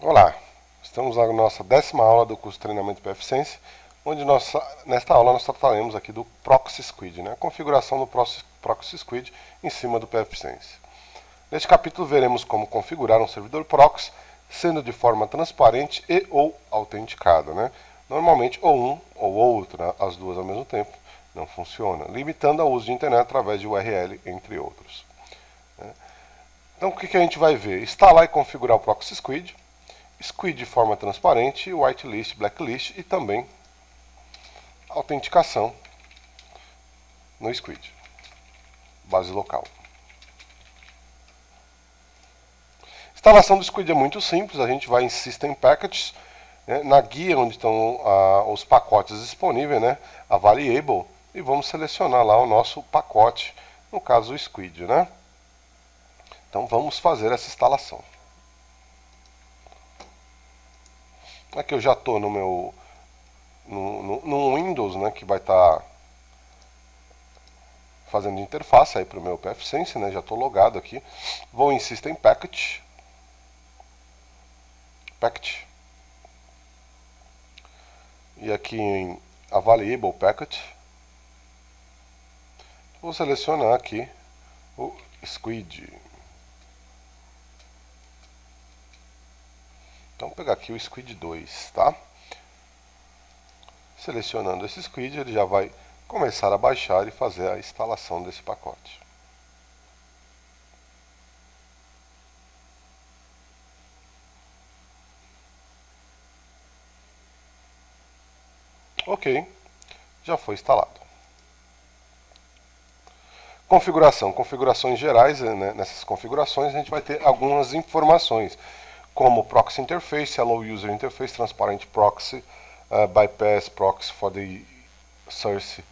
Olá, estamos na nossa 10ª aula do curso de treinamento PFSense, onde nesta aula nós trataremos aqui do Proxy Squid, né? A configuração do Proxy Squid em cima do PFSense. Neste capítulo veremos como configurar um servidor proxy, sendo de forma transparente e ou autenticada, né? Normalmente ou um ou outro, né? As duas ao mesmo tempo, não funciona, limitando o uso de internet através de URL, entre outros. Então o que a gente vai ver? Instalar e configurar o Proxy Squid, Squid de forma transparente, whitelist, blacklist e também autenticação no Squid, base local. Instalação do Squid é muito simples, a gente vai em System Packages, né, na guia onde estão os pacotes disponíveis, né, a Variable, e vamos selecionar lá o nosso pacote, no caso o Squid, né? Então vamos fazer essa instalação. Aqui eu já estou no meu no Windows, né, que vai estar fazendo interface aí para o meu PFSense, né, já estou logado aqui. Vou em System Package, e aqui em Available Package, vou selecionar aqui o Squid. Então vou pegar aqui o Squid 2, tá? Selecionando esse Squid, ele já vai começar a baixar e fazer a instalação desse pacote. Ok, já foi instalado. Configurações gerais, né? Nessas configurações a gente vai ter algumas informações, como Proxy Interface, Allow User Interface, Transparent Proxy, Bypass Proxy for the Source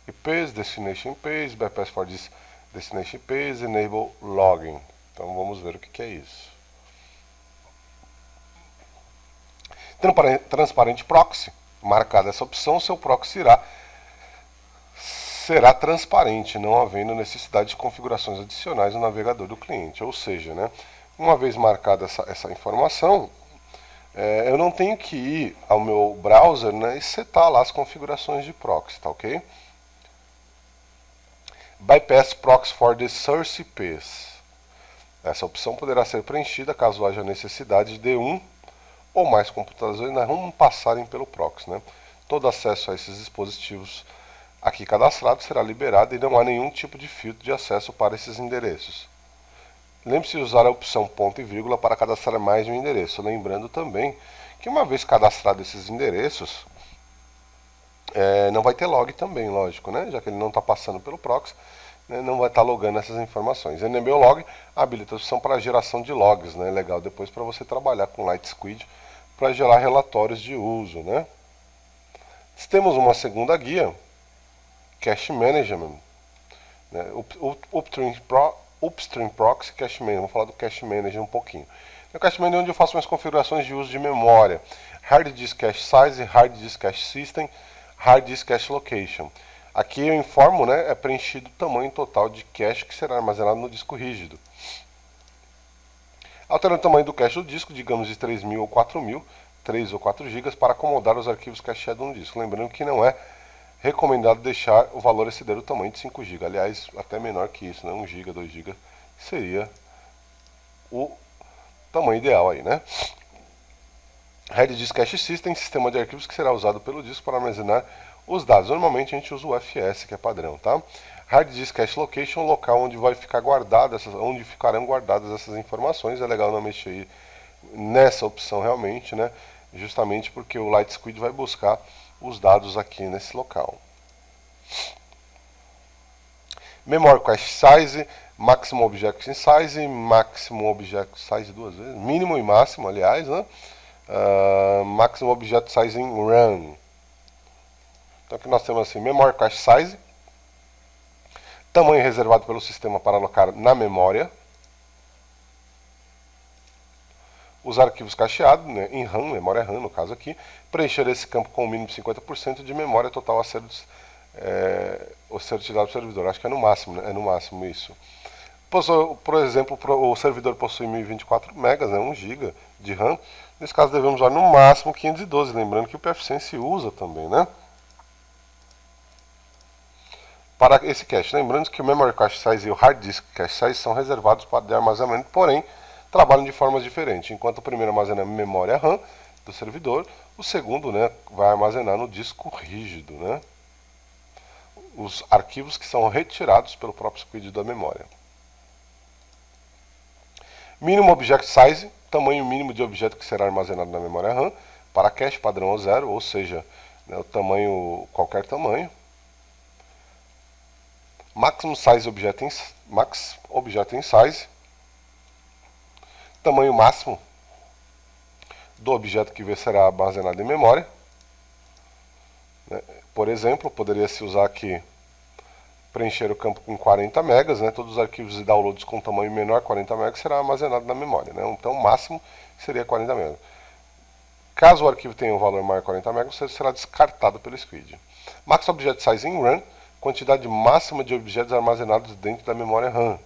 IPs, Destination IPs, Bypass for this Destination IPs, Enable Logging. Então vamos ver o que é isso. Transparent Proxy, marcada essa opção, seu proxy será transparente, não havendo necessidade de configurações adicionais no navegador do cliente. Ou seja, né, uma vez marcada essa informação, eu não tenho que ir ao meu browser, né, e setar lá as configurações de proxy, tá ok? Bypass Proxy for the Source IPs. Essa opção poderá ser preenchida caso haja necessidade de um ou mais computadores não passarem pelo proxy, né? Todo acesso a esses dispositivos aqui cadastrado será liberado e não há nenhum tipo de filtro de acesso para esses endereços. Lembre-se de usar a opção ponto e vírgula para cadastrar mais de um endereço. Lembrando também que uma vez cadastrado esses endereços, não vai ter log também, lógico, né? Já que ele não está passando pelo proxy, né? Não vai estar logando essas informações. Enable Log habilita a opção para geração de logs, né? Legal depois para você trabalhar com Light Squid para gerar relatórios de uso, né? Temos uma segunda guia, Cache Management, né? Upstream Proxy Cache Management. Vamos falar do Cache Management um pouquinho. No Cache Management é onde eu faço minhas configurações de uso de memória, Hard Disk Cache Size, Hard Disk Cache System, Hard Disk Cache Location. Aqui eu informo, né, é preenchido o tamanho total de cache que será armazenado no disco rígido. Alterando o tamanho do cache do disco, digamos de 3.000 ou 4.000, 3 ou 4 GB, para acomodar os arquivos cacheados no disco. Lembrando que não é recomendado deixar o valor exceder o tamanho de 5 GB. Aliás, até menor que isso, né? 1 GB, 2 GB seria o tamanho ideal aí, né? Hard Disk Cache System, sistema de arquivos que será usado pelo disco para armazenar os dados. Normalmente a gente usa o UFS, que é padrão, tá? Hard Disk Cache Location, local onde vai ficar guardado onde ficarão guardadas essas informações. É legal não mexer nessa opção realmente, né? Justamente porque o Light Squid vai buscar os dados aqui nesse local. Memory Cache Size, Maximum Object Size, Maximum Object Size duas vezes, mínimo e máximo, aliás, né? Maximum Object Size in RAM. Então aqui nós temos assim, Memory Cache Size, tamanho reservado pelo sistema para alocar na memória, os arquivos cacheados, né, em RAM, memória RAM no caso aqui, preencher esse campo com o mínimo de 50% de memória total a ser utilizado pelo servidor. Acho que é no máximo, né? É no máximo isso. Por exemplo, o servidor possui 1024 megas, né, 1 GB de RAM. Nesse caso devemos usar no máximo 512, lembrando que o pfSense usa também, né? Para esse cache, lembrando que o Memory Cache Size e o Hard Disk Cache Size são reservados para de armazenamento, porém trabalham de formas diferentes. Enquanto o primeiro armazena a memória RAM do servidor, o segundo, né, vai armazenar no disco rígido, né, os arquivos que são retirados pelo próprio squid da memória. Mínimo Object Size, tamanho mínimo de objeto que será armazenado na memória RAM, para cache padrão ou zero, ou seja, né, o tamanho, qualquer tamanho. Maximum Size Object Max Object in Size, tamanho máximo do objeto que será armazenado em memória. Por exemplo, poderia se usar aqui preencher o campo com 40 megas, né? Todos os arquivos e downloads com tamanho menor a 40 megas será armazenado na memória, né? Então o máximo seria 40 megas. Caso o arquivo tenha um valor maior que 40 megas, você será descartado pelo squid. Max Object Size in RAM, quantidade máxima de objetos armazenados dentro da memória RAM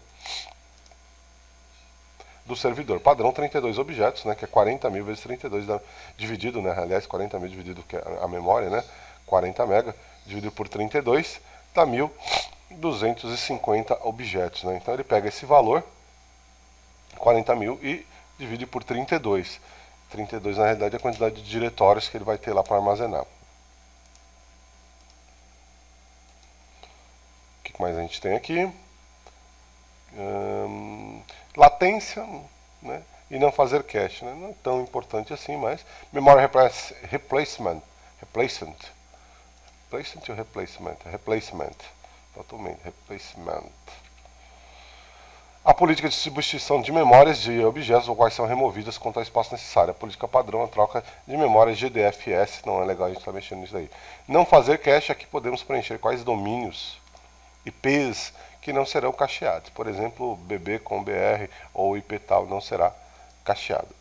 do servidor. Padrão 32 objetos, né, que é 40 mil vezes 32 dividido, né, aliás 40 mil dividido que é a memória, né, 40 mega dividido por 32 dá 1250 objetos, né. Então ele pega esse valor 40 mil e divide por 32. 32 na realidade é a quantidade de diretórios que ele vai ter lá para armazenar. O que mais a gente tem aqui? Latência, né, e não fazer cache, né, não é tão importante assim, mas memory replacement, totalmente replacement. A política de substituição de memórias de objetos ou quais são removidas quanto ao espaço necessário. A política padrão é a troca de memórias GDFS, não é legal a gente estar mexendo nisso aí. Não fazer cache, aqui podemos preencher quais domínios, IPs, que não serão cacheados. Por exemplo, BB com BR ou IP tal não será cacheado.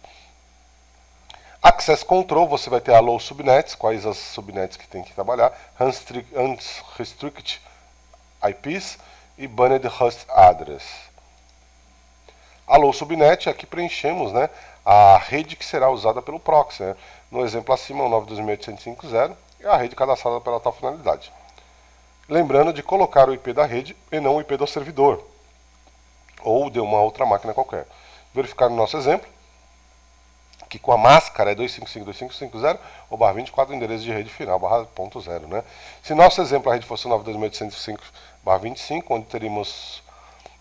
Access Control, você vai ter allow subnets, quais as subnets que tem que trabalhar, unrestricted IPs e banned host address. Allow subnet, aqui preenchemos, né, a rede que será usada pelo proxy. Né? No exemplo acima, o 9.2.850 é a rede cadastrada pela tal finalidade. Lembrando de colocar o IP da rede e não o IP do servidor, ou de uma outra máquina qualquer. Verificar no nosso exemplo, que com a máscara é 255.255.0 ou barra 24 o endereço de rede final, barra ponto zero, né? Se nosso exemplo a rede fosse 9.2.805 barra 25, onde teríamos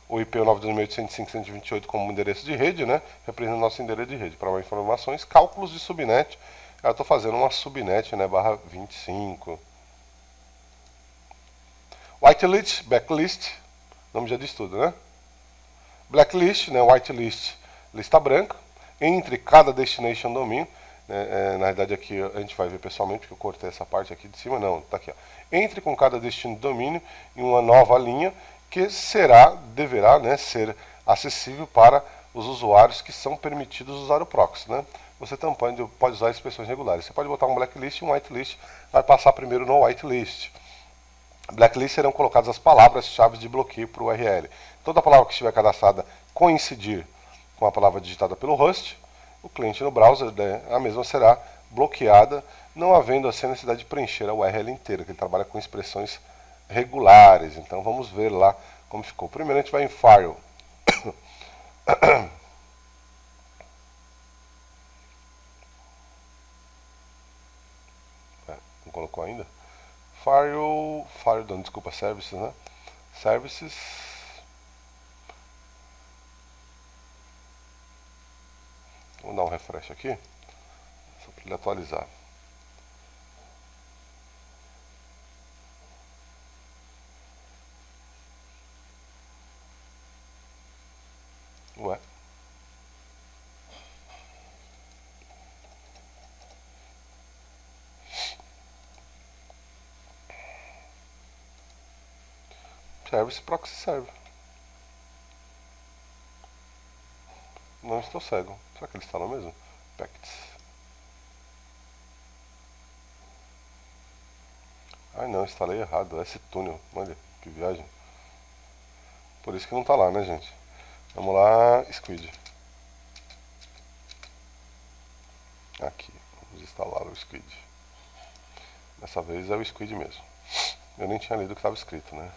o IP 9.2.805.128 como endereço de rede, né? Representa o nosso endereço de rede. Para mais informações, cálculos de subnet, eu estou fazendo uma subnet, né, barra 25. Whitelist, backlist, nome já diz tudo, né? Blacklist, né, whitelist, lista branca, entre cada destination domínio, né, na verdade aqui a gente vai ver pessoalmente, porque eu cortei essa parte aqui de cima, não, tá aqui, ó. Entre com cada destino domínio em uma nova linha que deverá, né, ser acessível para os usuários que são permitidos usar o proxy, né? Você também pode usar expressões regulares. Você pode botar um blacklist e um whitelist, vai passar primeiro no whitelist. Blacklist serão colocadas as palavras-chave de bloqueio para o URL. Toda palavra que estiver cadastrada coincidir com a palavra digitada pelo host, o cliente no browser, né, a mesma será bloqueada, não havendo assim a necessidade de preencher a URL inteira, que ele trabalha com expressões regulares. Então vamos ver lá como ficou. Primeiro a gente vai em File. Não colocou ainda? File, desculpa, Services, né? Services. Vamos dar um refresh aqui, só para ele atualizar. Ué. Service Proxy Server. Não estou cego. Será que ele instalou mesmo? Pacts. Ai não, instalei errado. S-Tunnel. Olha, que viagem. Por isso que não está lá, né, gente? Vamos lá, Squid. Aqui, vamos instalar o Squid. Dessa vez é o Squid mesmo. Eu nem tinha lido o que estava escrito, né?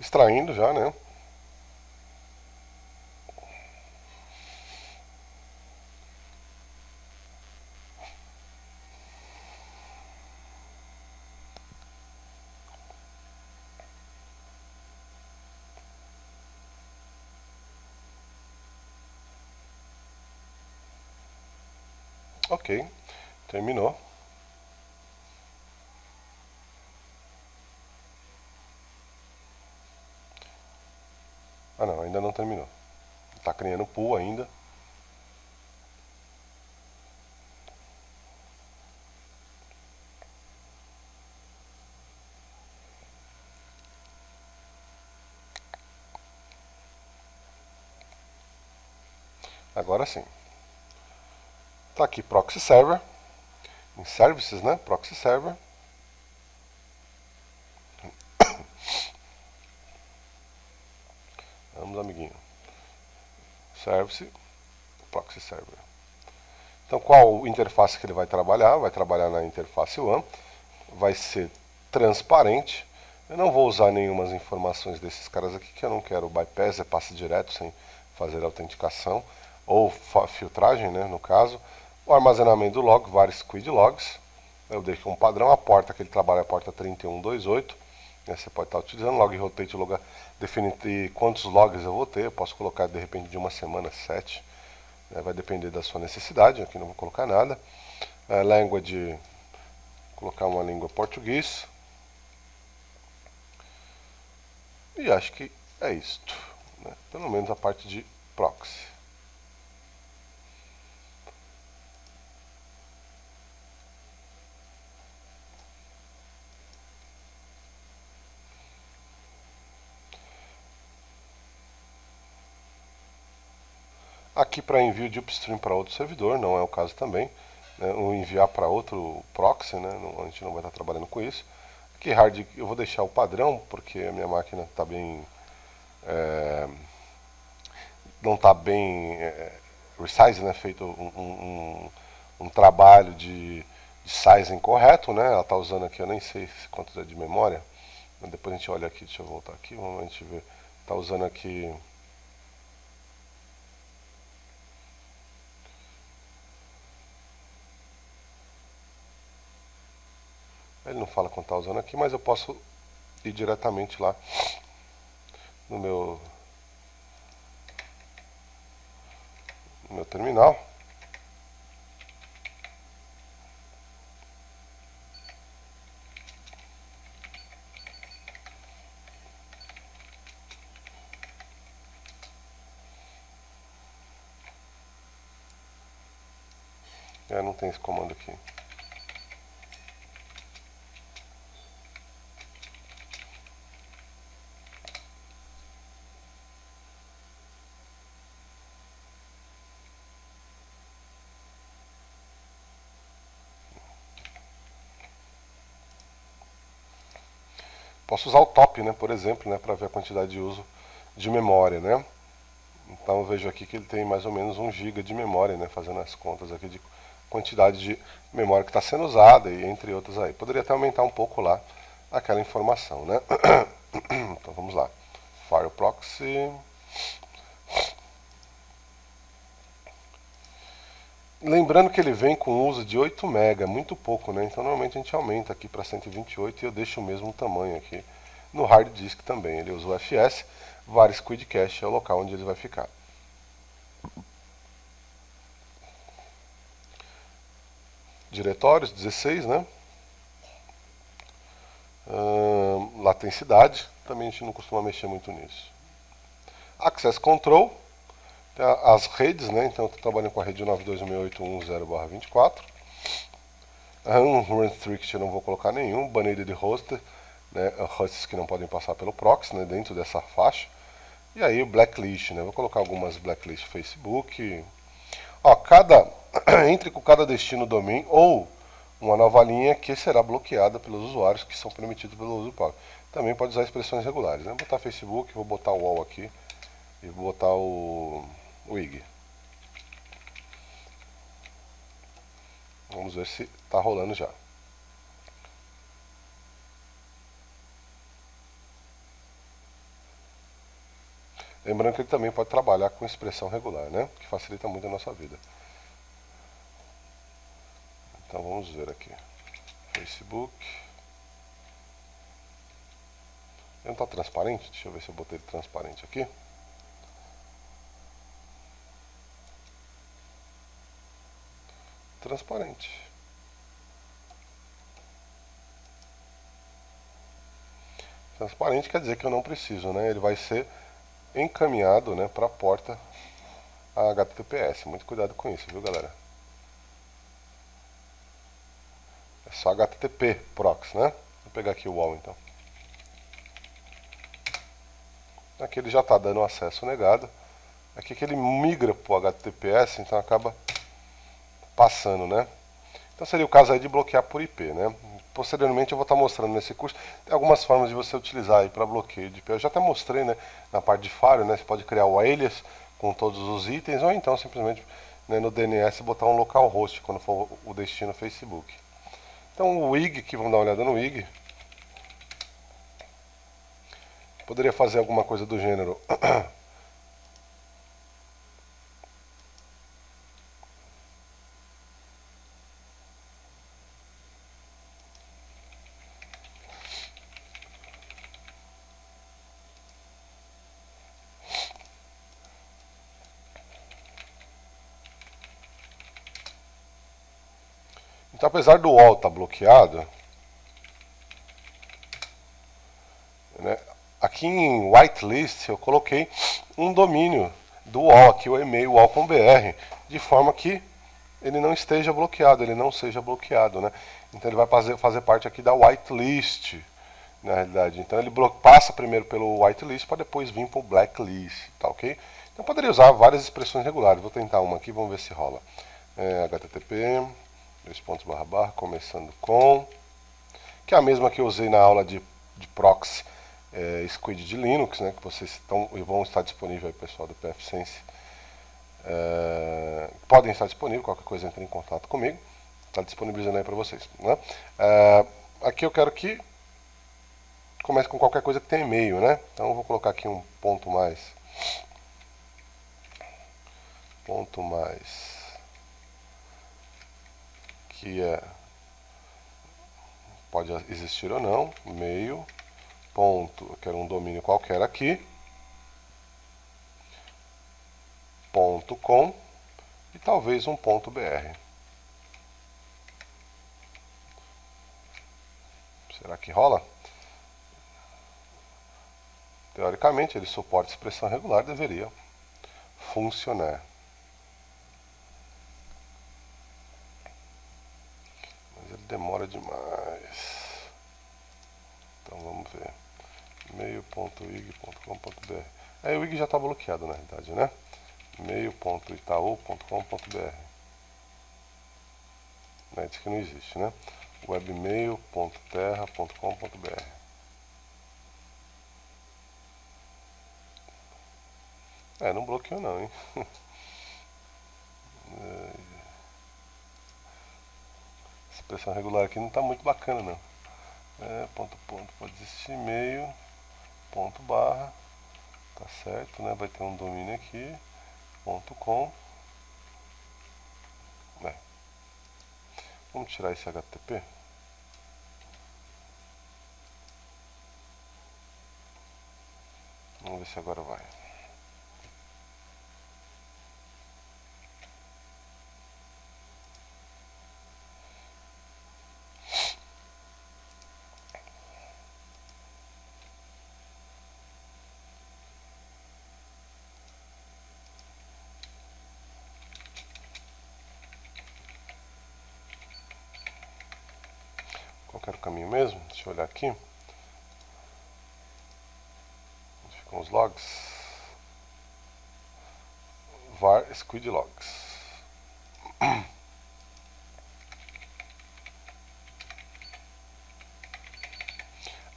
Extraindo já, né? Ok, terminou. Ah não, ainda não terminou. Tá criando pool ainda. Agora sim. Tá aqui Proxy Server. Em Services, né? Proxy Server. Vamos, amiguinho. Service, Proxy Server. Então, qual interface que ele vai trabalhar? Vai trabalhar na interface One. Vai ser transparente. Eu não vou usar nenhumas informações desses caras aqui, que eu não quero bypass, é passe direto sem fazer autenticação. Ou filtragem, né, no caso. O armazenamento do log, vários Squid logs. Eu deixo um padrão, a porta que ele trabalha é a porta 3128. Você pode estar utilizando log rotate, log, definir quantos logs eu vou ter. Eu posso colocar de repente de uma semana 7. Vai depender da sua necessidade. Aqui não vou colocar nada. Language, colocar uma língua português. E acho que é isto, né? Pelo menos a parte de proxy. Aqui para envio de upstream para outro servidor, não é o caso também. Né? O enviar para outro proxy, né? A gente não vai estar trabalhando com isso. Aqui hard, eu vou deixar o padrão, porque a minha máquina está bem... não está bem resize, né? Feito um trabalho de sizing correto, né? Ela está usando aqui, eu nem sei quanto é de memória. Mas depois a gente olha aqui, deixa eu voltar aqui, vamos a gente ver. Está usando aqui... Ele não fala quanto está usando aqui, mas eu posso ir diretamente lá no meu terminal. Não tem esse comando aqui. Posso usar o top, né, por exemplo, né, para ver a quantidade de uso de memória, né? Então eu vejo aqui que ele tem mais ou menos 1 GB de memória, né, fazendo as contas aqui de quantidade de memória que está sendo usada e entre outras aí. Poderia até aumentar um pouco lá aquela informação, né? Então vamos lá. Fireproxy. Lembrando que ele vem com uso de 8 MB, muito pouco, né? Então normalmente a gente aumenta aqui para 128 e eu deixo o mesmo tamanho aqui no hard disk também. Ele usa o FS, vários Squid Cache é o local onde ele vai ficar. Diretórios 16, né? Latencidade, também a gente não costuma mexer muito nisso. Access Control, Tem as redes, né? Então eu estou trabalhando com a rede 92.168.10/24. Unrestricted eu não vou colocar nenhum. Banido de hoster, né? Hosts que não podem passar pelo proxy, né? Dentro dessa faixa. E aí o blacklist, né? Vou colocar algumas blacklist Facebook. Ó, entre com cada destino domain ou uma nova linha que será bloqueada pelos usuários que são permitidos pelo uso pago. Também pode usar expressões regulares, né? Vou botar Facebook, vou botar o wall aqui e vou botar o IG. Vamos ver se está rolando já. Lembrando que ele também pode trabalhar com expressão regular, né? Que facilita muito a nossa vida. Então vamos ver aqui. Facebook. Ele não está transparente? Deixa eu ver se eu botei ele transparente aqui. Transparente. Transparente quer dizer que eu não preciso, né? Ele vai ser encaminhado, né, para a porta HTTPS. Muito cuidado com isso, viu, galera? É só HTTP proxy, né? Vou pegar aqui o wall então. Aqui ele já está dando acesso negado. Aqui que ele migra para o HTTPS, então acaba passando, né? Então seria o caso aí de bloquear por IP, né? Posteriormente eu vou estar mostrando nesse curso, tem algumas formas de você utilizar aí para bloqueio de IP. Eu já até mostrei, né, na parte de firewall, né? Você pode criar o alias com todos os itens, ou então simplesmente, né, no DNS botar um localhost quando for o destino Facebook. Então o WIG, aqui vamos dar uma olhada no WIG. Poderia fazer alguma coisa do gênero. Então, apesar do wall estar bloqueado, né, aqui em whitelist eu coloquei um domínio do wall, aqui o e-mail wall.br, de forma que ele não esteja bloqueado, ele não seja bloqueado, né? Então ele vai fazer parte aqui da whitelist, na realidade. Então ele passa primeiro pelo whitelist para depois vir para o blacklist, tá ok? Então poderia usar várias expressões regulares. Vou tentar uma aqui, vamos ver se rola. HTTP, começando com, que é a mesma que eu usei na aula de proxy Squid de Linux, né? Que vocês vão estar disponível aí, pessoal do PFSense. Podem estar disponíveis, qualquer coisa entre em contato comigo. Está disponibilizando aí para vocês, né? Aqui eu quero que comece com qualquer coisa que tenha e-mail, né? Então eu vou colocar aqui um ponto mais que pode existir ou não, e-mail ponto, eu quero um domínio qualquer aqui, ponto .com e talvez um ponto .br. Será que rola? Teoricamente ele suporta expressão regular, deveria funcionar. Mas ele demora demais. Então vamos ver. e-mail.ig.com.br. Aí o IG já está bloqueado na realidade, né? e-mail.itaú.com.br. Diz que não existe, né? webmail.terra.com.br. Não bloqueou não, hein? Expressão regular aqui não está muito bacana não. Ponto, pode existir e-mail, ponto barra, tá certo, né? Vai ter um domínio aqui, ponto com. Vamos tirar esse HTTP. Vamos ver se agora vai. Qual que era o caminho mesmo? Deixa eu olhar aqui. Onde ficam os logs? var squid logs.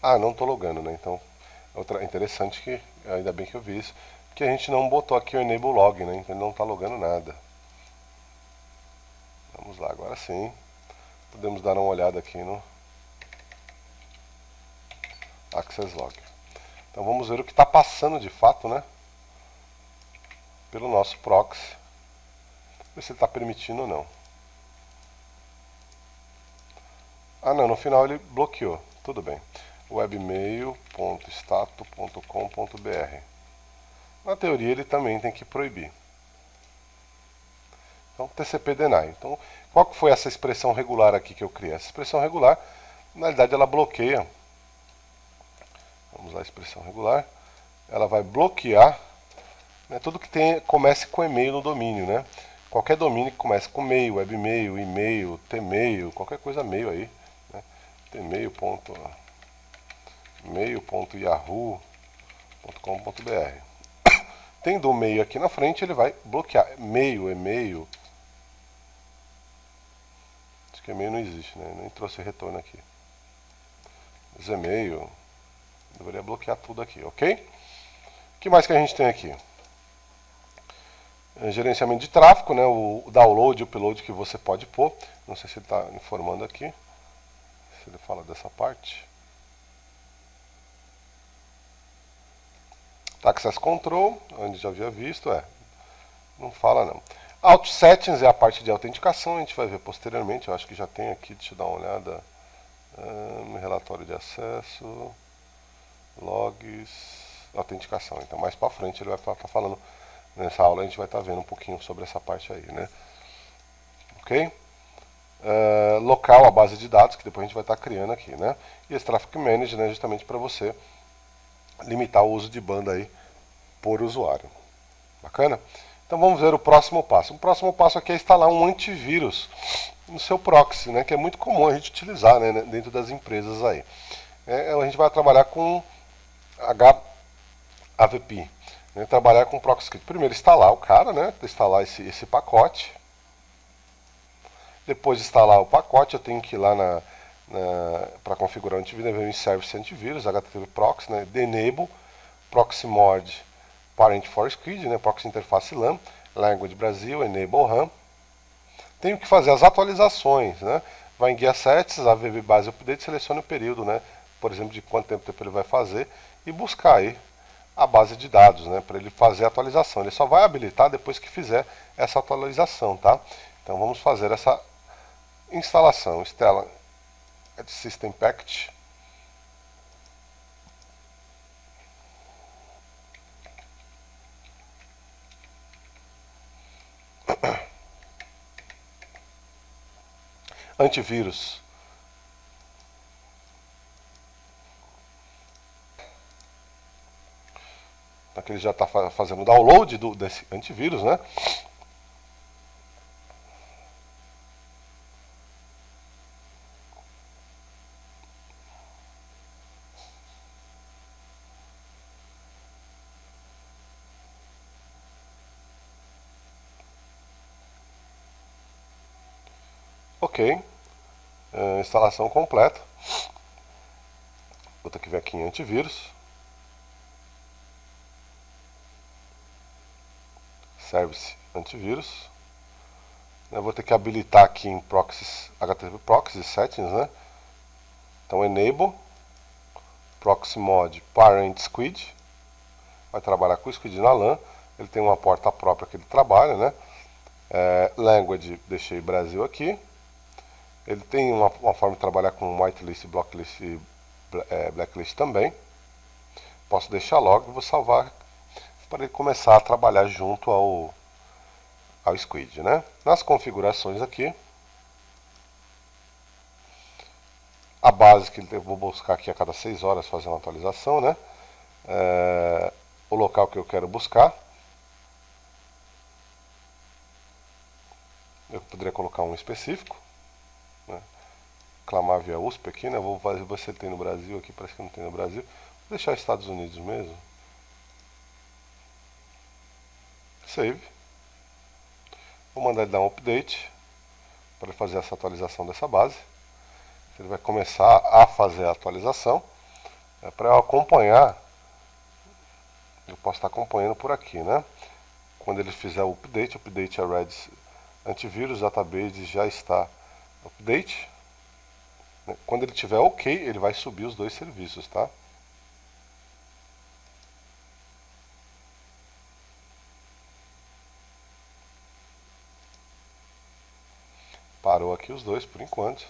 Ah, não estou logando, né? Então, interessante que, ainda bem que eu vi isso, que a gente não botou aqui o enable log, né? Então ele não está logando nada. Vamos lá, agora sim. Podemos dar uma olhada aqui no access log. Então vamos ver o que está passando de fato, né? Pelo nosso proxy. Ver se ele está permitindo ou não. Ah não, no final ele bloqueou. Tudo bem. webmail.stato.com.br. Na teoria ele também tem que proibir. Então, TCP deny. Então, qual que foi essa expressão regular aqui que eu criei? Essa expressão regular, na realidade, ela bloqueia. Vamos lá, a expressão regular. Ela vai bloquear, né, tudo que comece com e-mail no domínio, né? Qualquer domínio que comece com mail, webmail, e-mail, tmail, qualquer coisa mail aí, né? tmail.yahoo.com.br. Tendo o mail aqui na frente, ele vai bloquear. Mail, e-mail. Acho que e-mail não existe, né? Nem trouxe retorno aqui. Gmail. Deveria bloquear tudo aqui, ok? O que mais que a gente tem aqui? Gerenciamento de tráfego, né? O download e o upload que você pode pôr. Não sei se ele está informando aqui. Se ele fala dessa parte. Access Control, onde já havia visto, não fala não. Auto Settings é a parte de autenticação, a gente vai ver posteriormente, eu acho que já tem aqui, deixa eu dar uma olhada. Relatório de acesso, logs, autenticação. Então mais para frente ele vai estar falando, nessa aula a gente vai estar vendo um pouquinho sobre essa parte aí, né? Ok? Local, a base de dados, que depois a gente vai estar criando aqui, né? E esse Traffic Manager, né, justamente para você limitar o uso de banda aí por usuário. Bacana? Então vamos ver o próximo passo. O próximo passo aqui é instalar um antivírus no seu proxy, né, que é muito comum a gente utilizar, né, dentro das empresas aí. A gente vai trabalhar com HAVP, né, trabalhar com proxy script. Primeiro instalar o cara, né, instalar esse pacote. Depois de instalar o pacote, eu tenho que ir lá para configurar o antivírus, né, service antivírus, HTTP proxy, né, enable, proxy mod, parent for squid, né, proxy interface LAN, language Brasil, enable RAM. Tenho que fazer as atualizações, né? Vai em guia sets, AVB base update, selecione o período, né? Por exemplo, de quanto tempo ele vai fazer e buscar aí a base de dados, né? Para ele fazer a atualização. Ele só vai habilitar depois que fizer essa atualização, tá? Então vamos fazer essa instalação. Instala System Package. Antivírus. Aqui ele já está fazendo o download desse antivírus, né? Ok. Instalação completa. Vou ter que vir aqui em antivírus. Service antivírus. Eu vou ter que habilitar aqui em proxies, HTTP proxies settings, né? Então enable proxy mod parent squid. Vai trabalhar com o squid na LAN. Ele tem uma porta própria que ele trabalha, né? Language, deixei Brasil aqui. Ele tem uma forma de trabalhar com whitelist, blocklist e blacklist também. Posso deixar logo e vou salvar para ele começar a trabalhar junto ao squid, né? Nas configurações aqui, a base que eu vou buscar aqui a cada 6 horas fazer uma atualização, né? O local que eu quero buscar. Eu poderia colocar um específico, né? clamar via USP aqui, né? Vou ver se ele tem no Brasil aqui, parece que não tem no Brasil. Vou deixar Estados Unidos mesmo. Save. Vou mandar ele dar um update para fazer essa atualização dessa base. Ele vai começar a fazer a atualização. Para eu acompanhar, eu posso estar acompanhando por aqui, né? Quando ele fizer o update é Redis Antivírus, Database já está update. Quando ele tiver ok, ele vai subir os dois serviços, tá? Parou aqui os dois por enquanto.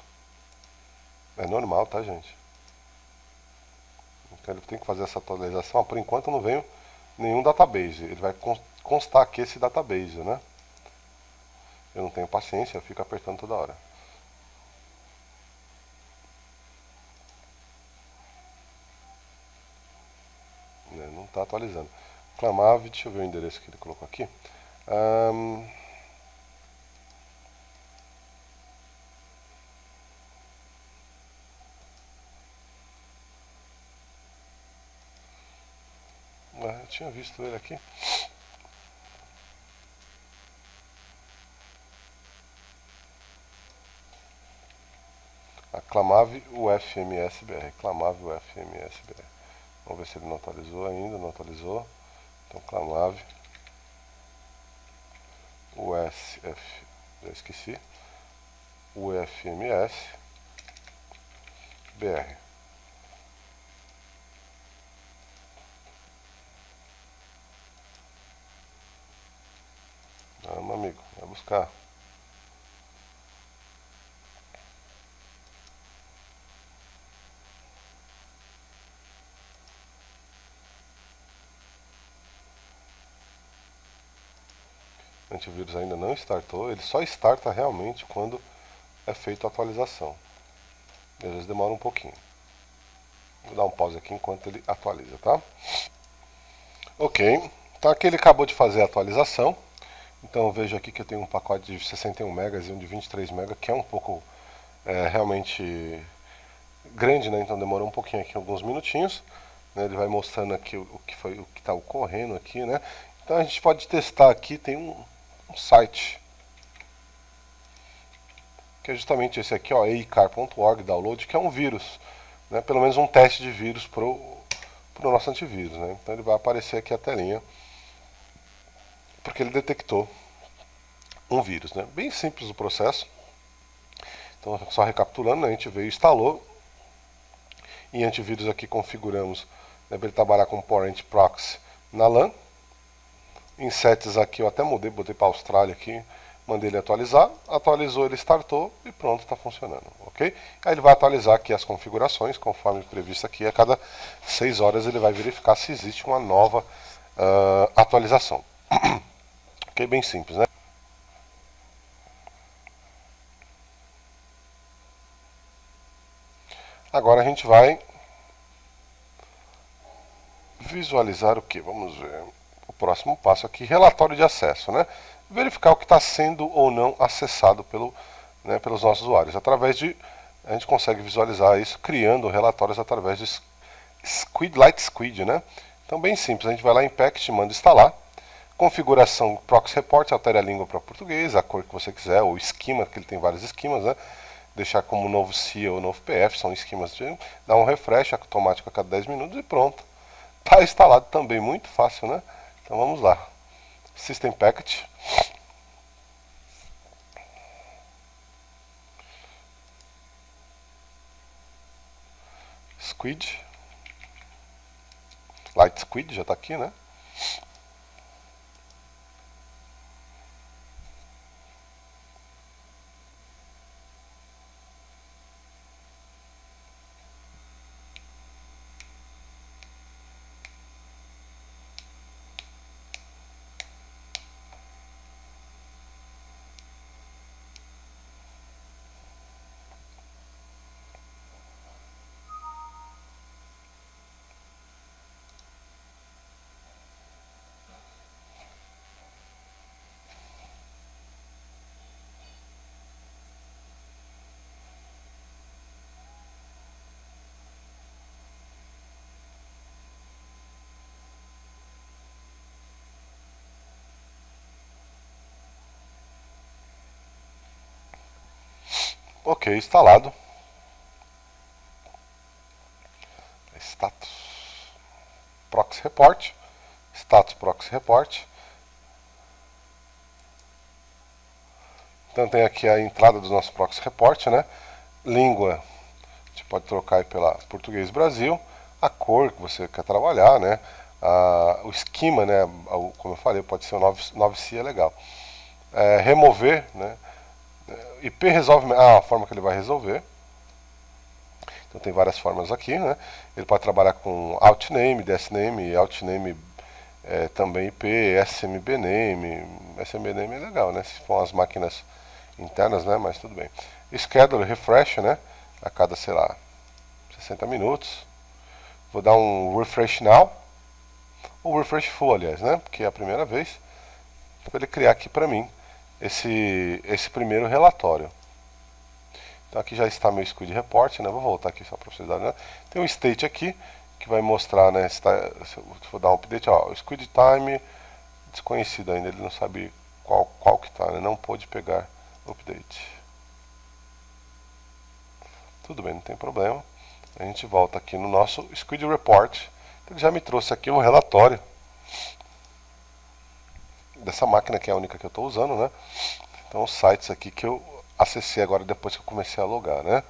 É normal, tá, gente? Então ele tem que fazer essa atualização. Por enquanto não veio nenhum database. Ele vai constar aqui esse database, né? Eu não tenho paciência, eu fico apertando toda hora. Não está atualizando. Clamave, deixa eu ver o endereço que ele colocou aqui. Eu tinha visto ele aqui. Clamave UFMS-BR. Clamave UFMS-BR. Vamos ver se ele não atualizou ainda. Não atualizou. Então, Clamave USF. Já esqueci. UFMS-BR. Meu amigo, vai buscar. O antivírus ainda não startou, ele só starta realmente quando é feita a atualização. E às vezes demora um pouquinho. Vou dar um pause aqui enquanto ele atualiza, tá? Ok, então aqui ele acabou de fazer a atualização. Então eu vejo aqui que eu tenho um pacote de 61 megas e um de 23 megas, que é um pouco realmente grande, né? Então demorou um pouquinho aqui, alguns minutinhos. Né? Ele vai mostrando aqui o que foi, o que está ocorrendo aqui, né? Então a gente pode testar aqui, tem um site que é justamente esse aqui, ó, eicar.org, download, que é um vírus, né? Pelo menos um teste de vírus pro nosso antivírus, né? Então ele vai aparecer aqui a telinha, porque ele detectou um vírus, né? Bem simples o processo. Então só recapitulando, né? A gente veio e instalou. Em antivírus aqui configuramos, né, para ele trabalhar com Parent Proxy na LAN. Em settings aqui eu até mudei, botei para Austrália aqui, mandei ele atualizar, atualizou, ele startou e pronto, está funcionando, ok? Aí ele vai atualizar aqui as configurações, conforme previsto aqui, a cada 6 horas ele vai verificar se existe uma nova atualização. Ok, bem simples, né? Agora a gente vai visualizar o que? Vamos ver. O próximo passo aqui, relatório de acesso, né? Verificar o que está sendo ou não acessado pelos nossos usuários. A gente consegue visualizar isso criando relatórios através de Light Squid, né? Então bem simples, a gente vai lá em Package, manda instalar. Configuração Proxy Report, altera a língua para português, a cor que você quiser, ou esquema, que ele tem vários esquemas, né? Deixar como novo CIA ou novo PF, são esquemas de dar um refresh automático a cada 10 minutos e pronto. Está instalado também, muito fácil, né? Então vamos lá. System Package. Squid. Light Squid já está aqui, né? Ok, instalado. Status proxy report. Status proxy report. Então tem aqui a entrada do nosso proxy report, né? Língua, a gente pode trocar aí pela português Brasil. A cor que você quer trabalhar, né? O esquema, né? Como eu falei, pode ser o 9C, é legal. Remover, né? IP resolve a forma que ele vai resolver. Então tem várias formas aqui, né? Ele pode trabalhar com outname, dsname, outname também IP, SMBname. SMBname é legal, né? Se for as máquinas internas, né? Mas tudo bem. Schedule, refresh, né? A cada, sei lá, 60 minutos. Vou dar um refresh now. Ou refresh full, aliás, né? Porque é a primeira vez. Para ele criar aqui para mim esse primeiro relatório. Então aqui já está meu Squid Report, né? Vou voltar aqui só para vocês darem, né? Tem um state aqui que vai mostrar, né? Se eu vou dar um update, ó, o Squid Time desconhecido ainda, ele não sabe qual que está, né? Não pôde pegar o update. Tudo bem, não tem problema. A gente volta aqui no nosso Squid Report. Ele já me trouxe aqui um relatório dessa máquina que é a única que eu estou usando, né? Então os sites aqui que eu acessei agora depois que eu comecei a logar, né?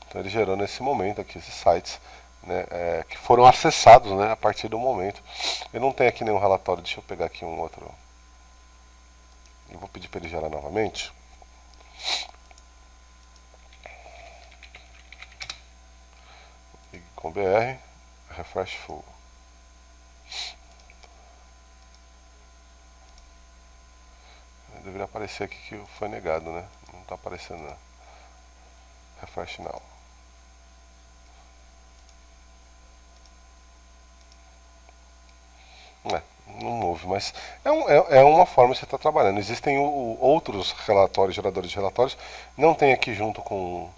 Então ele gerou nesse momento aqui esses sites, né, que foram acessados, né, a partir do momento. Eu não tenho aqui nenhum relatório, deixa eu pegar aqui um outro. Eu vou pedir para ele gerar novamente. Com BR, refresh full. Deveria aparecer aqui que foi negado, né? Não está aparecendo, não. Refresh now. Não houve, mas é uma forma que você está trabalhando. Existem outros relatórios, geradores de relatórios. Não tem aqui junto com.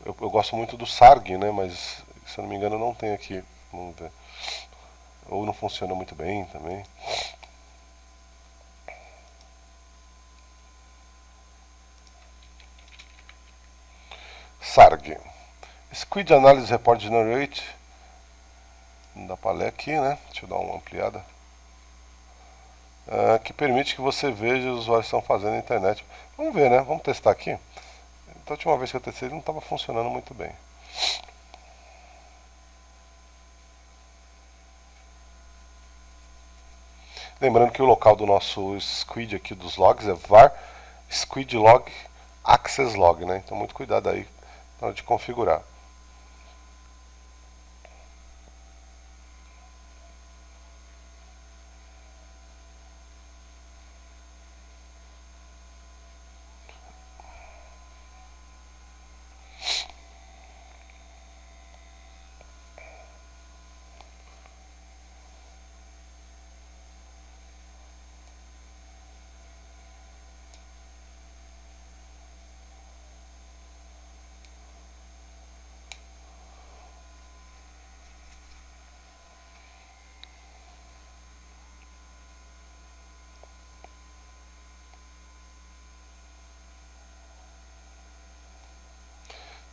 Eu gosto muito do Sarg, né? Mas se eu não me engano não tem aqui. Vamos ver. Ou não funciona muito bem também. Sarg. Squid Analysis Report Generate. Não dá para ler aqui, né? Deixa eu dar uma ampliada. Que permite que você veja os usuários estão fazendo na internet. Vamos ver, né? Vamos testar aqui. Da última vez que eu testei ele não estava funcionando muito bem. Lembrando que o local do nosso squid aqui dos logs é var squid log access log, né? Então muito cuidado aí na hora de configurar.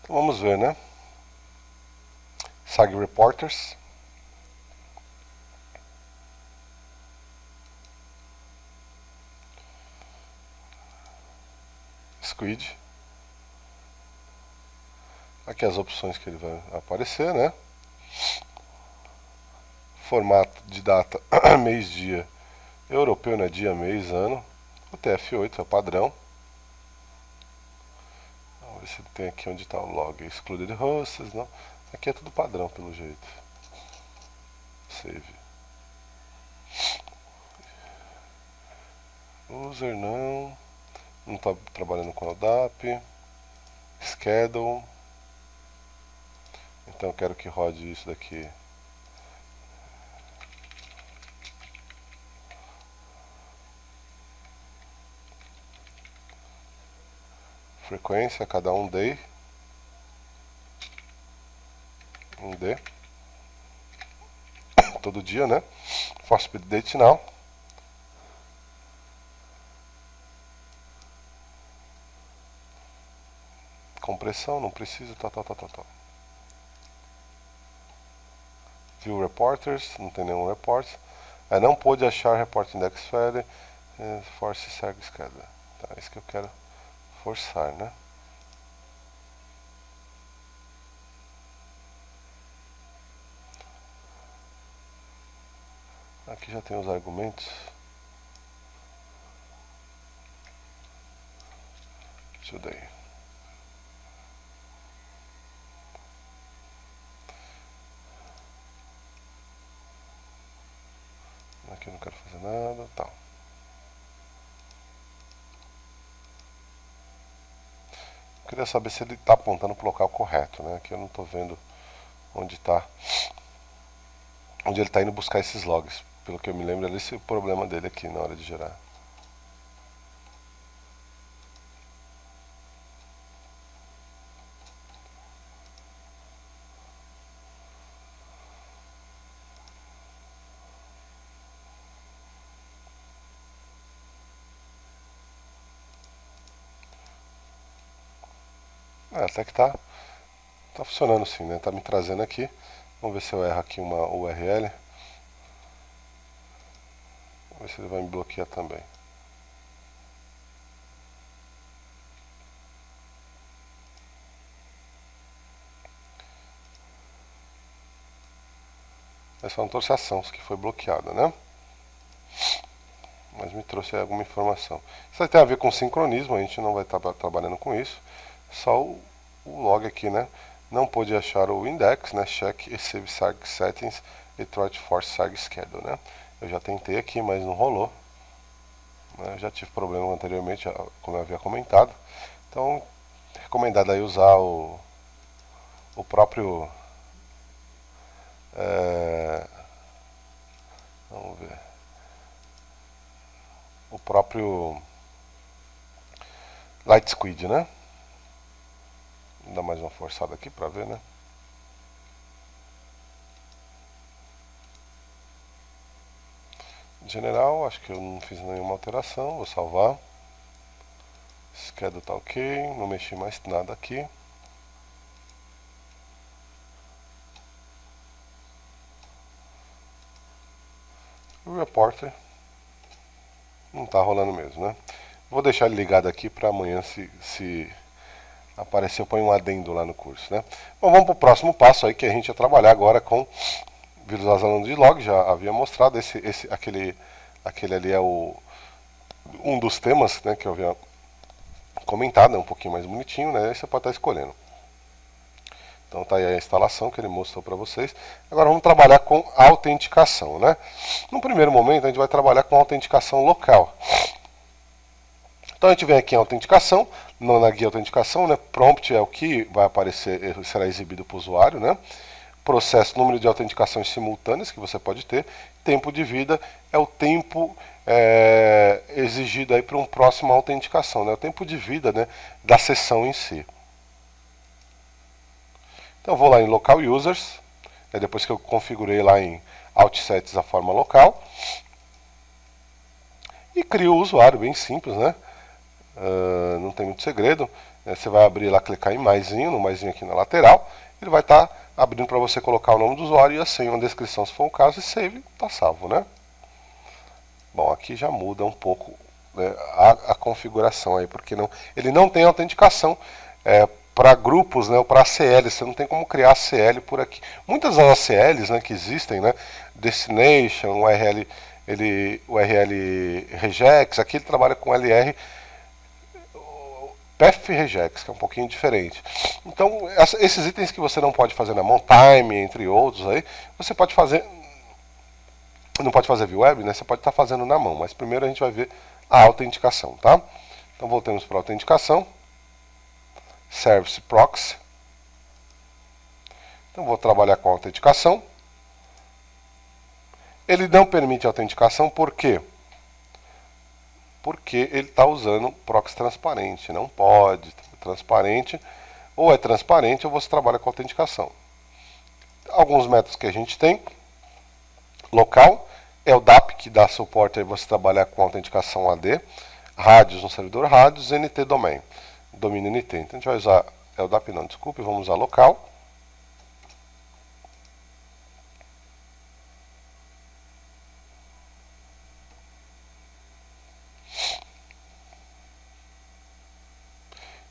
Então vamos ver, né? SAG Reporters. Squid. Aqui as opções que ele vai aparecer, né? Formato de data mês, dia. Europeu, né? Dia, mês, ano. O TF8 é o padrão. Vamos ver se tem aqui onde está o log. Excluded hosts, não. Aqui é tudo padrão pelo jeito. Save. User não. Não está trabalhando com LDAP. Schedule. Então eu quero que rode isso daqui. Frequência, cada um day. Um D. Todo dia, né? For speed date now. descompressão, não precisa, tal. View reporters, não tem nenhum report. Não pôde achar report index file, force serg schedule. Tá, é isso que eu quero forçar, né? Aqui já tem os argumentos. Today. Aqui eu não quero fazer nada, tal. Eu queria saber se ele está apontando para o local correto, né? Aqui eu não estou vendo onde está, onde ele está indo buscar esses logs. Pelo que eu me lembro, esse é o problema dele aqui na hora de gerar. Até que tá funcionando sim, né? Tá me trazendo aqui. Vamos ver se eu erro aqui uma URL. Vamos ver se ele vai me bloquear também. Essa não trouxe ação, que foi bloqueada, né? Mas me trouxe alguma informação. Isso tem a ver com sincronismo, a gente não vai estar trabalhando com isso. Só o log aqui, né? Não pôde achar o index, né? Check save sarg settings e try to force sarg schedule, né? Eu já tentei aqui, mas não rolou. Eu já tive problema anteriormente, como eu havia comentado. Então, recomendado aí usar o próprio... vamos ver. O próprio Light Squid, né? Vou dar mais uma forçada aqui pra ver, né? Em general, acho que eu não fiz nenhuma alteração. Vou salvar. Schedule tá ok. Não mexi mais nada aqui. O reporter não tá rolando mesmo, né? Vou deixar ele ligado aqui para amanhã, se aparecer, eu ponho um adendo lá no curso, né? Bom, vamos para o próximo passo aí, que a gente vai trabalhar agora com visualização de log. Já havia mostrado, aquele ali é um dos temas, né, que eu havia comentado, é um pouquinho mais bonitinho, né? Aí você pode estar escolhendo. Então tá aí a instalação que ele mostrou para vocês. Agora vamos trabalhar com autenticação, né? No primeiro momento a gente vai trabalhar com autenticação local. Então a gente vem aqui em autenticação, na guia autenticação, né? Prompt é o que vai aparecer, será exibido para o usuário, né? Processo, número de autenticações simultâneas que você pode ter. Tempo de vida é o tempo exigido aí para uma próxima autenticação, né? O tempo de vida, né, da sessão em si. Então eu vou lá em Local Users, depois que eu configurei lá em Outsets a forma local. E crio o usuário, bem simples, né? Não tem muito segredo. Você vai abrir lá, clicar em maisinho, no maisinho aqui na lateral. Ele vai estar abrindo para você colocar o nome do usuário e a senha, uma descrição se for o caso, e save, está salvo, né? Bom, aqui já muda um pouco, né, a configuração aí, porque ele não tem autenticação para grupos, né, ou para ACLs. Você não tem como criar ACL por aqui. Muitas das ACLs, né, que existem, né, Destination, URL regex, aqui ele trabalha com LR Path regex, que é um pouquinho diferente. Então, esses itens que você não pode fazer na mão, time, entre outros, aí, você pode fazer, não pode fazer via web, né? Você pode estar fazendo na mão, mas primeiro a gente vai ver a autenticação, tá? Então voltemos para a autenticação. Service Proxy. Então vou trabalhar com a autenticação. Ele não permite autenticação, por quê? Porque ele está usando proxy transparente. Não pode. Transparente, ou é transparente ou você trabalha com autenticação. Alguns métodos que a gente tem. Local é o DAP, que dá suporte a você trabalhar com autenticação AD. Rádios no servidor rádios, NT domain. Domínio NT. Então a gente vai usar É o DAP não, desculpe, vamos usar local.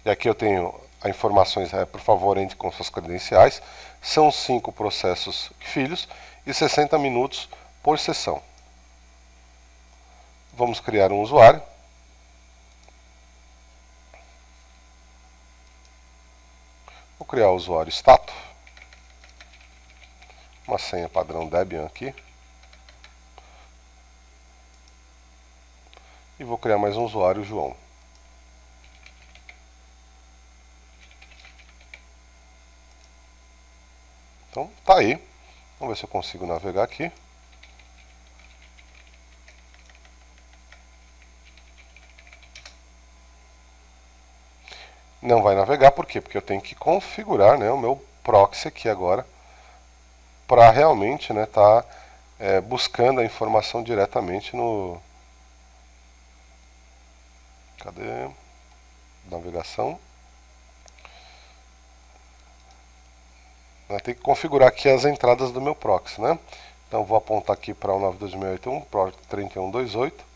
E aqui eu tenho as informações, por favor, entre com suas credenciais. São 5 processos filhos e 60 minutos por sessão. Vamos criar um usuário. Vou criar o usuário status. Uma senha padrão Debian aqui. E vou criar mais um usuário João. Então, tá aí. Vamos ver se eu consigo navegar aqui. Não vai navegar, por quê? Porque eu tenho que configurar, né, o meu proxy aqui agora para realmente, né, tá buscando a informação diretamente no... Cadê? Navegação. Tem que configurar aqui as entradas do meu proxy, né? Então vou apontar aqui para o 192.168.1, port 3128.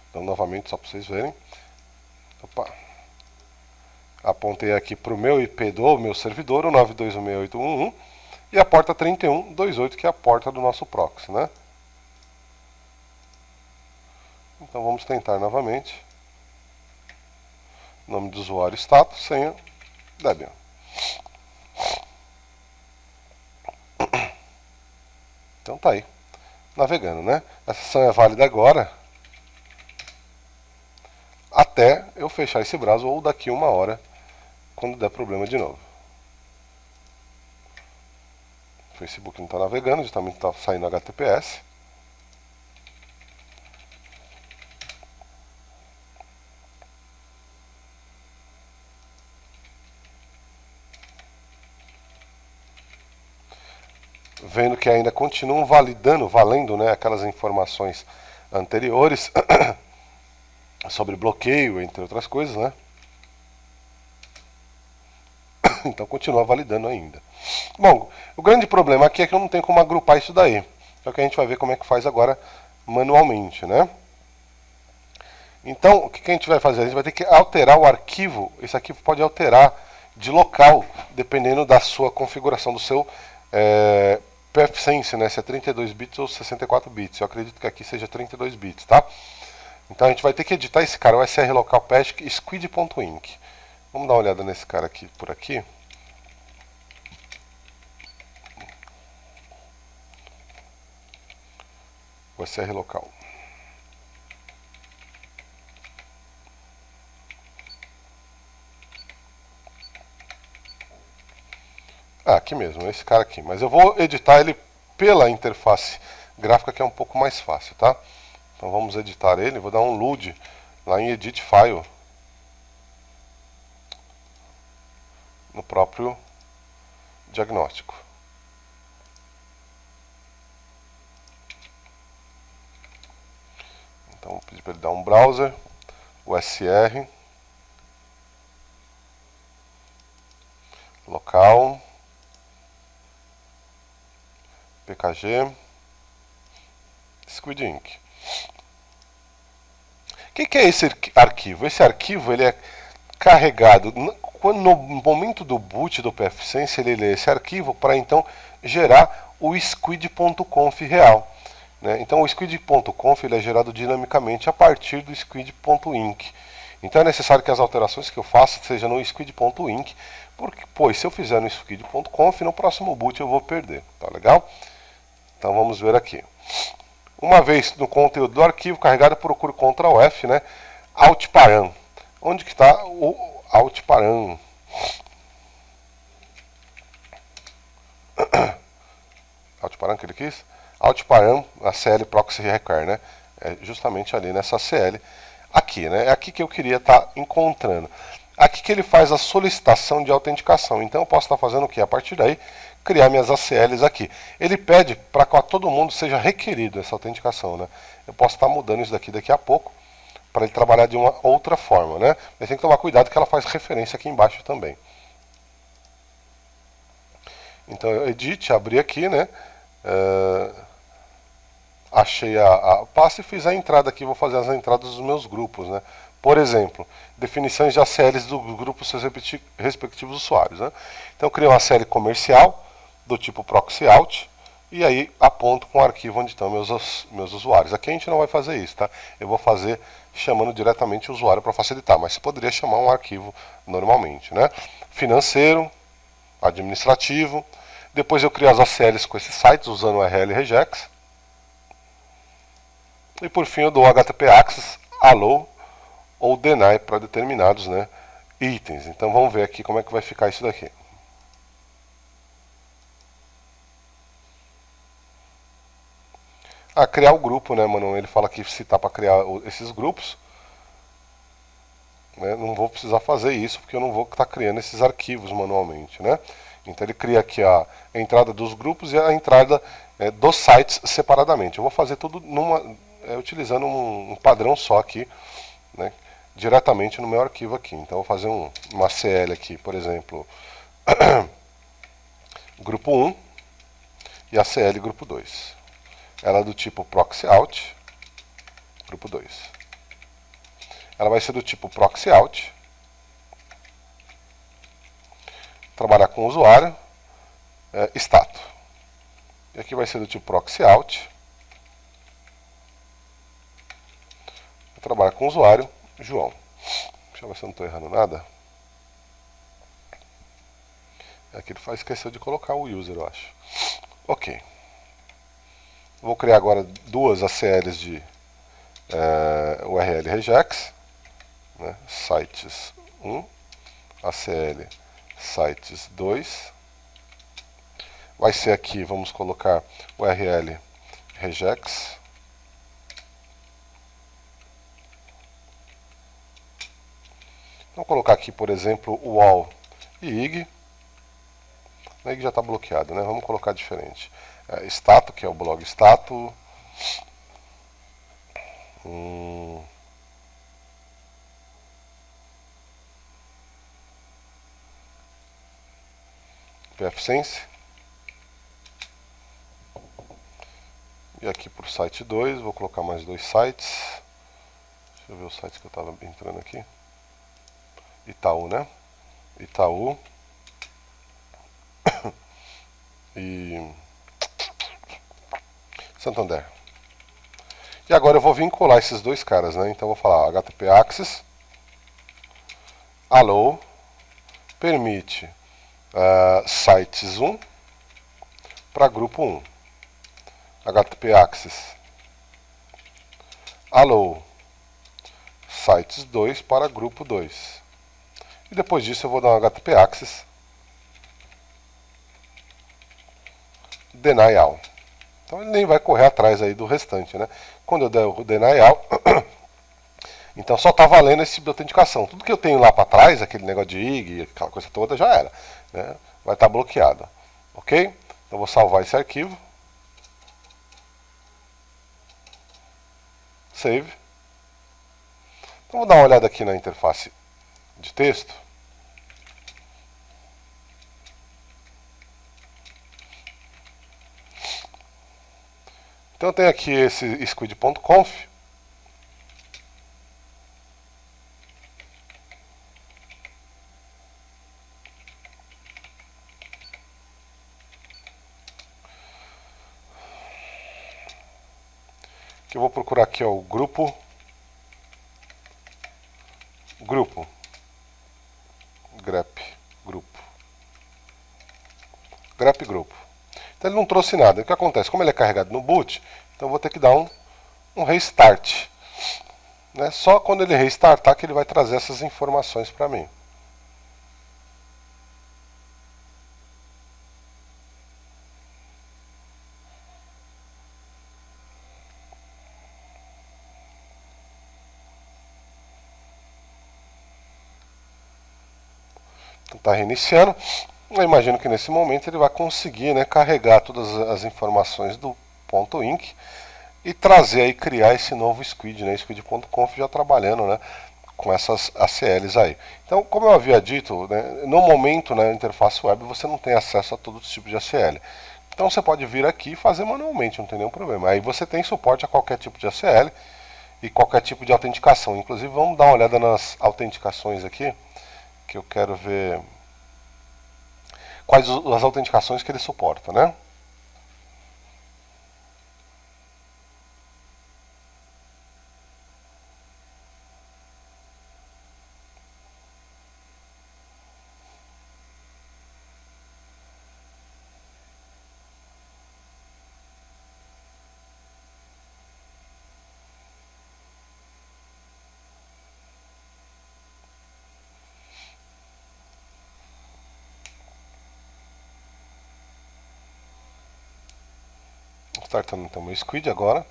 Então novamente só para vocês verem. Opa. Apontei aqui para o meu IP do meu servidor, o 92.168.1.1, e a porta 3128, que é a porta do nosso proxy, né? Então vamos tentar novamente. Nome do usuário, status, senha, Debian. Então tá aí, navegando, né? Essa sessão é válida agora, até eu fechar esse browser ou daqui 1 hora, quando der problema de novo. O Facebook não está navegando, justamente está saindo HTTPS. Vendo que ainda continuam valendo, né, aquelas informações anteriores sobre bloqueio, entre outras coisas, né? Então continua validando ainda. Bom, o grande problema aqui é que eu não tenho como agrupar isso daí. Só que a gente vai ver como é que faz agora manualmente, né? Então, o que a gente vai fazer? A gente vai ter que alterar o arquivo. Esse arquivo pode alterar de local, dependendo da sua configuração, do seu PFSense, né? Se é 32 bits ou 64 bits. Eu acredito que aqui seja 32 bits, tá? Então a gente vai ter que editar esse cara, o SR local patch squid.inc. Vamos dar uma olhada nesse cara aqui, por aqui. O SR local. Aqui mesmo, esse cara aqui. Mas eu vou editar ele pela interface gráfica, que é um pouco mais fácil, tá? Então vamos editar ele. Vou dar um load lá em Edit File. No próprio diagnóstico. Então vou pedir para ele dar um browser. O SR. Local. PKG, Squid Inc. O que é esse arquivo? Esse arquivo ele é carregado no momento do boot do PFSense, ele lê esse arquivo para então gerar o squid.conf real. Né? Então o squid.conf ele é gerado dinamicamente a partir do squid.inc. Então é necessário que as alterações que eu faça sejam no squid.inc, porque, pois, se eu fizer no squid.conf, no próximo boot eu vou perder. Tá legal? Então vamos ver aqui. Uma vez no conteúdo do arquivo carregado, procure Ctrl F, né? Altparam. Onde que está o Altparam? Altparam que ele quis? Altparam, a CL Proxy Require, né? É justamente ali nessa CL. Aqui, né? É aqui que eu queria estar encontrando. Aqui que ele faz a solicitação de autenticação. Então eu posso estar fazendo o que? A partir daí, criar minhas ACLs aqui. Ele pede para que a todo mundo seja requerido essa autenticação, né? Eu posso estar mudando isso daqui a pouco. para ele trabalhar de uma outra forma, né? Mas tem que tomar cuidado que ela faz referência aqui embaixo também. Então eu edit, abri aqui, né? Achei a pasta e fiz a entrada aqui, vou fazer as entradas dos meus grupos, né? Por exemplo, definições de ACLs dos grupos seus respectivos usuários, né? Então eu crio uma ACL comercial do tipo proxy out e aí aponto com o arquivo onde estão meus usuários. Aqui a gente não vai fazer isso, tá? Eu vou fazer chamando diretamente o usuário para facilitar, mas você poderia chamar um arquivo normalmente, né? Financeiro, administrativo. Depois eu crio as ACLs com esses sites usando o URL regex. E por fim eu dou HTTP access, allow ou deny para determinados, né, itens. Então vamos ver aqui como é que vai ficar isso daqui. Criar o grupo, né, mano? Ele fala que se tá para criar esses grupos, né, não vou precisar fazer isso porque eu não vou estar criando esses arquivos manualmente, né? Então ele cria aqui a entrada dos grupos e a entrada dos sites separadamente. Eu vou fazer tudo utilizando um padrão só aqui, né, diretamente no meu arquivo aqui. Então eu vou fazer uma CL aqui, por exemplo, grupo 1 e a CL grupo 2. Ela é do tipo proxy out, grupo 2. Ela vai ser do tipo proxy out, trabalhar com o usuário, status. E aqui vai ser do tipo proxy out, trabalhar com o usuário, João. Deixa eu ver se eu não estou errando nada. Aqui ele esqueceu de colocar o user, eu acho. Ok. Vou criar agora duas ACLs de URL regex, né? Sites 1, ACL sites 2. Vai ser aqui, vamos colocar URL regex. Vou colocar aqui, por exemplo, o wall e ig. O ig já está bloqueado, né? Vamos colocar diferente. Status, que é o blog status. pfSense. E aqui para o site 2, vou colocar mais dois sites. Deixa eu ver os sites que eu estava entrando aqui. Itaú, né? Itaú. E Santander. E agora eu vou vincular esses dois caras, né? Então eu vou falar HTTP access, allow, permite sites 1 para grupo 1. HTTP access, allow, sites 2 para grupo 2. E depois disso eu vou dar um HTTP access, deny all. Então ele nem vai correr atrás aí do restante, né? Quando eu der o deny all, então só está valendo esse tipo de autenticação. Tudo que eu tenho lá para trás, aquele negócio de IG, aquela coisa toda, já era, né? Vai estar bloqueado. Ok? Então vou salvar esse arquivo. Save. Então vou dar uma olhada aqui na interface de texto. Então eu tenho aqui esse squid.conf. Que eu vou procurar aqui, ó, o grupo grep grupo. Então ele não trouxe nada. O que acontece? Como ele é carregado no boot, então eu vou ter que dar um restart, né? Só quando ele restartar que ele vai trazer essas informações para mim. Está reiniciando. Eu imagino que nesse momento ele vai conseguir, né, carregar todas as informações do .inc e trazer aí, criar esse novo Squid, né, squid.conf, já trabalhando, né, com essas ACLs aí. Então, como eu havia dito, né, no momento, né, na interface web você não tem acesso a todo tipo de ACL. Então você pode vir aqui e fazer manualmente, não tem nenhum problema. Aí você tem suporte a qualquer tipo de ACL e qualquer tipo de autenticação. Inclusive vamos dar uma olhada nas autenticações aqui, que eu quero ver quais as autenticações que ele suporta, né? Startando então meu Squid agora.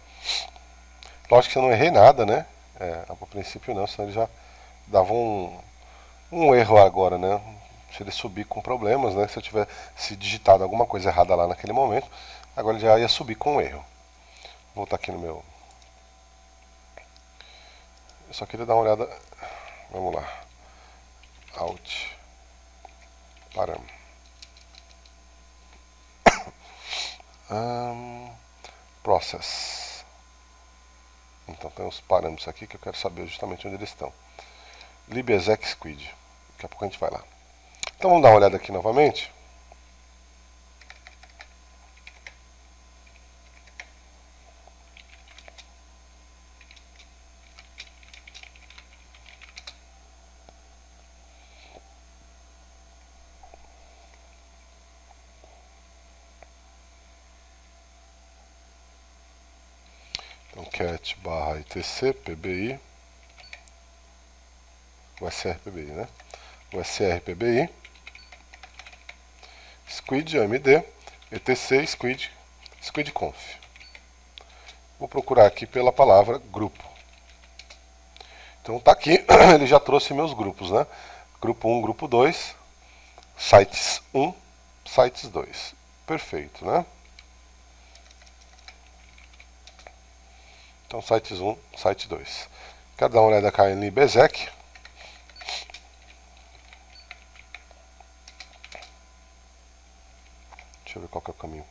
Lógico que eu não errei nada, né? A princípio não, senão ele já dava um erro agora, né? Se ele subir com problemas, né? Se eu tivesse digitado alguma coisa errada lá naquele momento, agora ele já ia subir com um erro. Vou voltar aqui no meu. Eu só queria dar uma olhada. Vamos lá. Alt. Param. Process. Então tem os parâmetros aqui que eu quero saber justamente onde eles estão. libexec squid. Daqui a pouco a gente vai lá. Então vamos dar uma olhada aqui novamente. Então cat barra etc pbi, o sr pbi, né? O sr pbi, squid amd, etc squid, squidconf. Vou procurar aqui pela palavra grupo. Então tá aqui, ele já trouxe meus grupos, né? Grupo 1, grupo 2, sites 1, sites 2. Perfeito, né? Então sites 1, site 2. Quero dar uma olhada cá em libexec. Deixa eu ver qual que é o caminho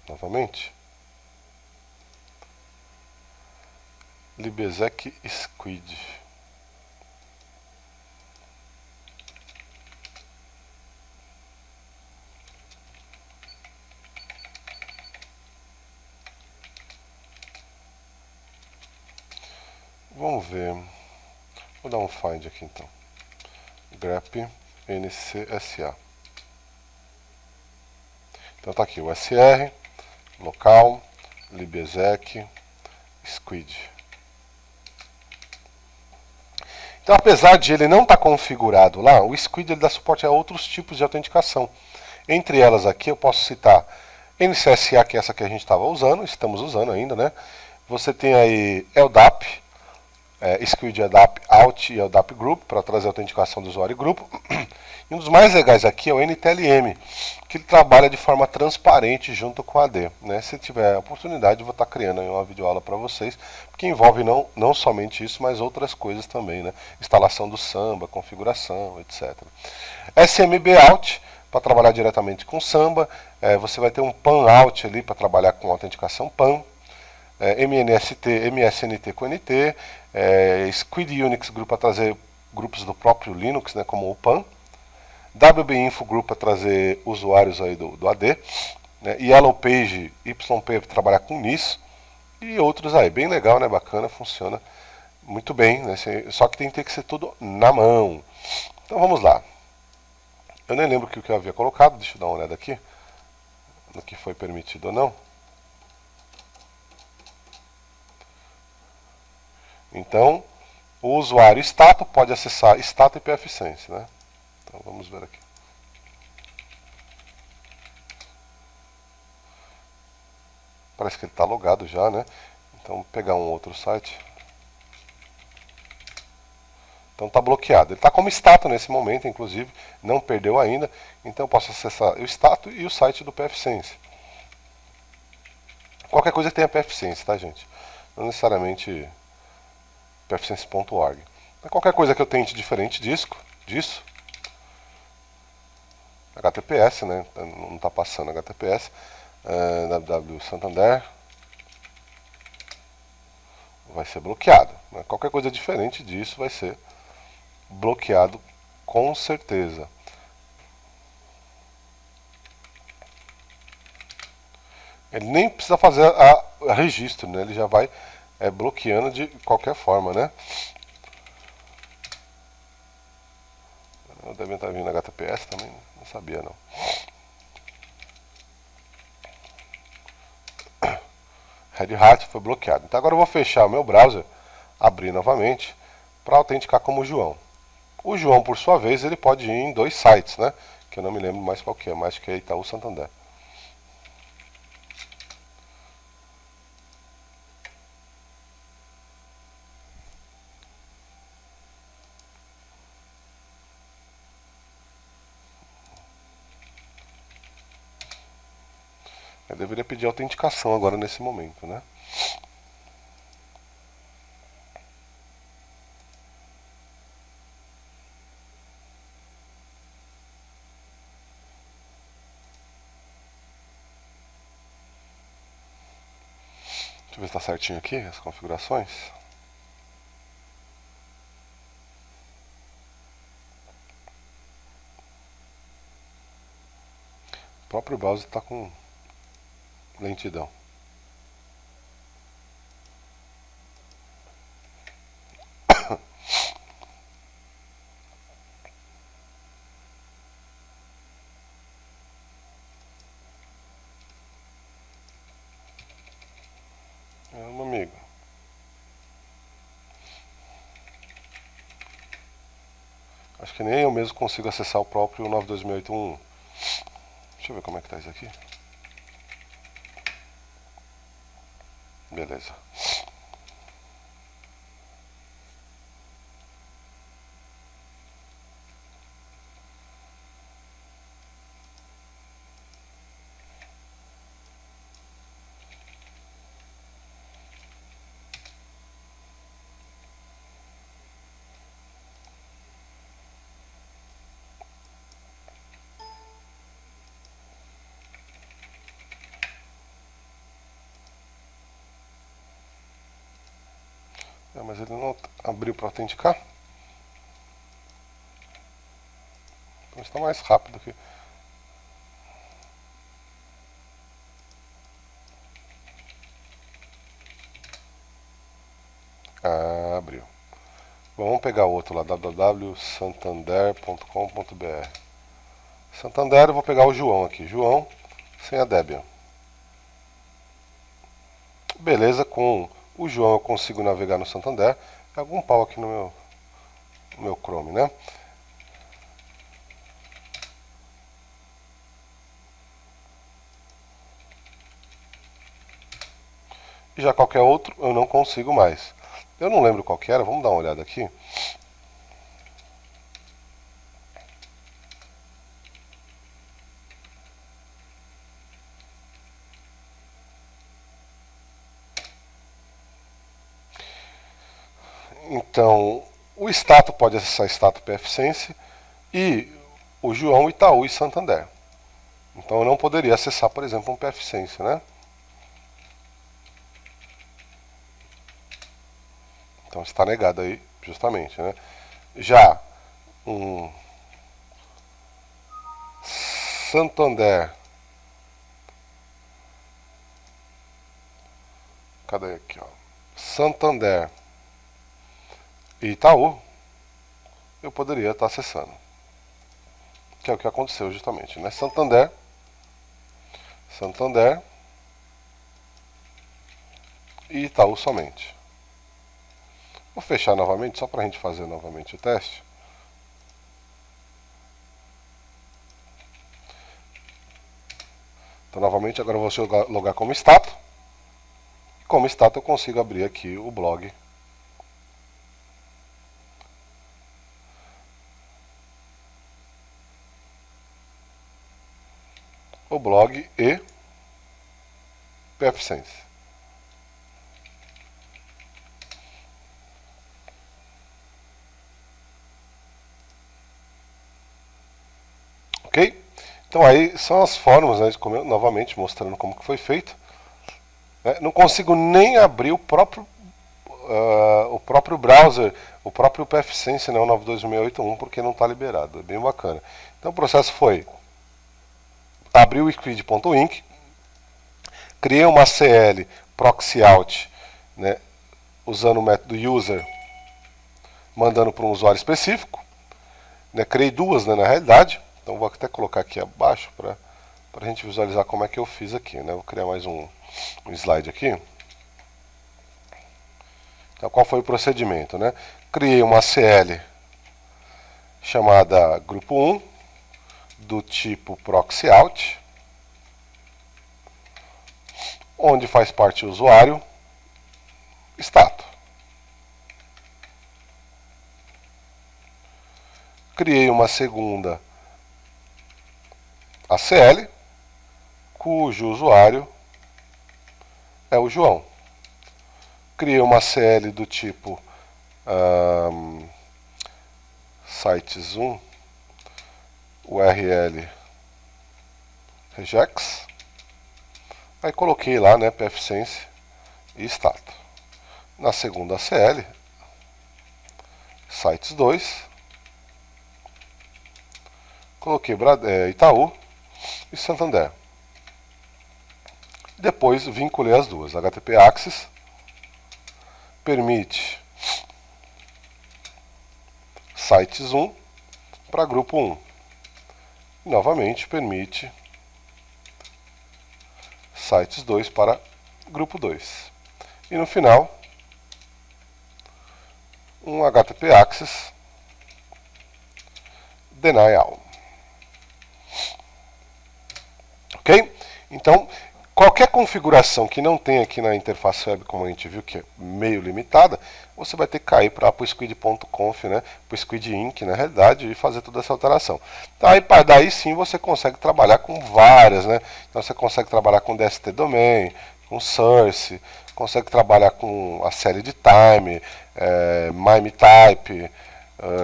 novamente. libexec squid. Vamos ver. Vou dar um find aqui então. grep ncsa. Então tá aqui o sr, local, libexec, squid. Então, apesar de ele não estar configurado lá, o squid ele dá suporte a outros tipos de autenticação. Entre elas aqui eu posso citar NCSA, que é essa que a gente estamos usando ainda, né? Você tem aí LDAP, Squid LDAP Out e LDAP Group, para trazer a autenticação do usuário e grupo. E um dos mais legais aqui é o NTLM, que ele trabalha de forma transparente junto com a AD. Né? Se tiver oportunidade, eu vou estar criando aí uma videoaula para vocês, que envolve não somente isso, mas outras coisas também. Né? Instalação do Samba, configuração, etc. SMB Out, para trabalhar diretamente com Samba. Você vai ter um PAN Out ali para trabalhar com autenticação PAN. MSNT com NT. Squid Unix Group para trazer grupos do próprio Linux, né, como o PAN. WB Info Group para trazer usuários aí do AD, né? Yellow Page, YP para trabalhar com NIS e outros aí, bem legal, né? Bacana, funciona muito bem, né? Só que tem que ser tudo na mão. Então vamos lá. Eu nem lembro o que eu havia colocado, deixa eu dar uma olhada aqui no que foi permitido ou não. Então, o usuário Stato pode acessar Stato e pfSense, né? Então vamos ver aqui. Parece que ele está logado já, né? Então vou pegar um outro site. Então está bloqueado. Ele está como status nesse momento, inclusive, não perdeu ainda. Então eu posso acessar o status e o site do pfSense. Qualquer coisa tem a pfSense, tá, gente? não necessariamente pfsense.org. Qualquer coisa que eu tente diferente disso, HTTPS, né? Não está passando HTTPS, www Santander, vai ser bloqueado. Né? Qualquer coisa diferente disso vai ser bloqueado com certeza. Ele nem precisa fazer a registro, né? Ele já vai bloqueando de qualquer forma, né? Deve estar vindo HTTPS também, não sabia não. Red Hat foi bloqueado. Então agora eu vou fechar o meu browser, abrir novamente, para autenticar como João. O João, por sua vez, ele pode ir em 2 sites, né? Que eu não me lembro mais qual que é, mas que é Itaú Santander. Eu deveria pedir autenticação agora nesse momento, né? Deixa eu ver se está certinho aqui as configurações. O próprio browser está com lentidão. Meu amigo. Acho que nem eu mesmo consigo acessar o próprio 92081. Deixa eu ver como é que tá isso aqui. Beleza. Mas ele não abriu para autenticar. Então está mais rápido que... Ah, abriu. Bom, vamos pegar outro lá, www.santander.com.br. Santander, eu vou pegar o João aqui. João, sem a Debian. Beleza, com o João eu consigo navegar no Santander. Algum pau aqui no meu Chrome, né? E já qualquer outro eu não consigo mais. Eu não lembro qual que era, vamos dar uma olhada aqui. Então, o Stato pode acessar Stato pfSense e o João, Itaú e Santander. Então eu não poderia acessar, por exemplo, um pfSense, né? Então está negado aí, justamente, né? Já um Santander, cadê aqui, ó? Santander e Itaú, eu poderia estar acessando. Que é o que aconteceu justamente, né? Santander e Itaú somente. Vou fechar novamente, só para a gente fazer novamente o teste. Então, novamente, agora eu vou logar como Stato. Como Stato, eu consigo abrir aqui o blog. O blog e pfSense. Ok? Então aí são as formas, né, novamente mostrando como que foi feito. Não consigo nem abrir o próprio browser, o próprio pfSense, né, o 92681, porque não está liberado. É bem bacana. Então o processo foi: abri o squid.inc, criei uma CL proxy out, né, usando o método user, mandando para um usuário específico, né, criei duas, né, na realidade. Então vou até colocar aqui abaixo para a gente visualizar como é que eu fiz aqui, né. Vou criar mais um slide aqui. Então, qual foi o procedimento, né? Criei uma CL chamada grupo 1 do tipo proxy out, onde faz parte o usuário status. Criei uma segunda ACL, cujo usuário é o João. Criei uma CL do tipo sites1 URL regex. Aí coloquei lá, né, pfSense e status. Na segunda CL, sites2, coloquei Itaú e Santander. Depois vinculei as duas. HTTP Access permite sites1 para grupo 1. E novamente permite sites2 para grupo 2. E no final, um HTTP Access deny all. Ok? Então, qualquer configuração que não tem aqui na interface web, como a gente viu, que é meio limitada, você vai ter que cair para o squid.conf, né, para o squid.inc, na realidade, e fazer toda essa alteração. Então, aí, daí sim você consegue trabalhar com várias, né? Então você consegue trabalhar com DST domain, com source, consegue trabalhar com a série de time, mime type,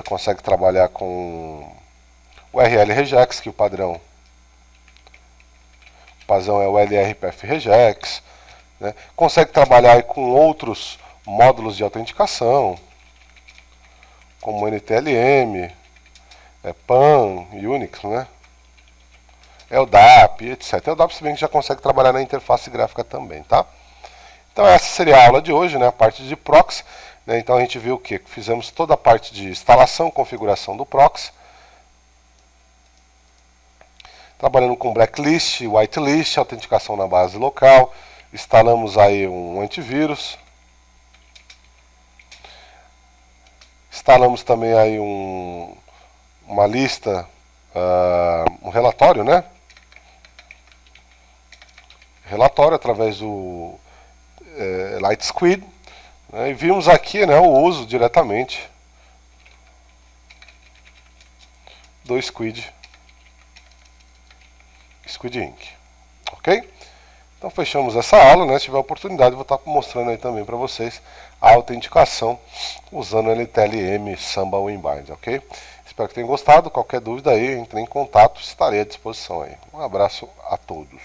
consegue trabalhar com URL regex, que o padrão é o LRPF regex, né? Consegue trabalhar aí com outros módulos de autenticação, como NTLM, PAN, Unix, né? LDAP, etc. LDAP, se bem que já consegue trabalhar na interface gráfica também, tá? Então essa seria a aula de hoje, né? A parte de proxy, né? Então a gente viu o que? Fizemos toda a parte de instalação, configuração do proxy, trabalhando com blacklist, whitelist, autenticação na base local, instalamos aí um antivírus, instalamos também aí uma lista, um relatório, né? Relatório através do LightSquid, né? E vimos aqui, né, o uso diretamente do Squid.inc. Ok? Então fechamos essa aula, né? Se tiver oportunidade, vou estar mostrando aí também para vocês a autenticação usando NTLM Samba Winbind, ok? Espero que tenham gostado. Qualquer dúvida aí, entre em contato, estarei à disposição aí. Um abraço a todos.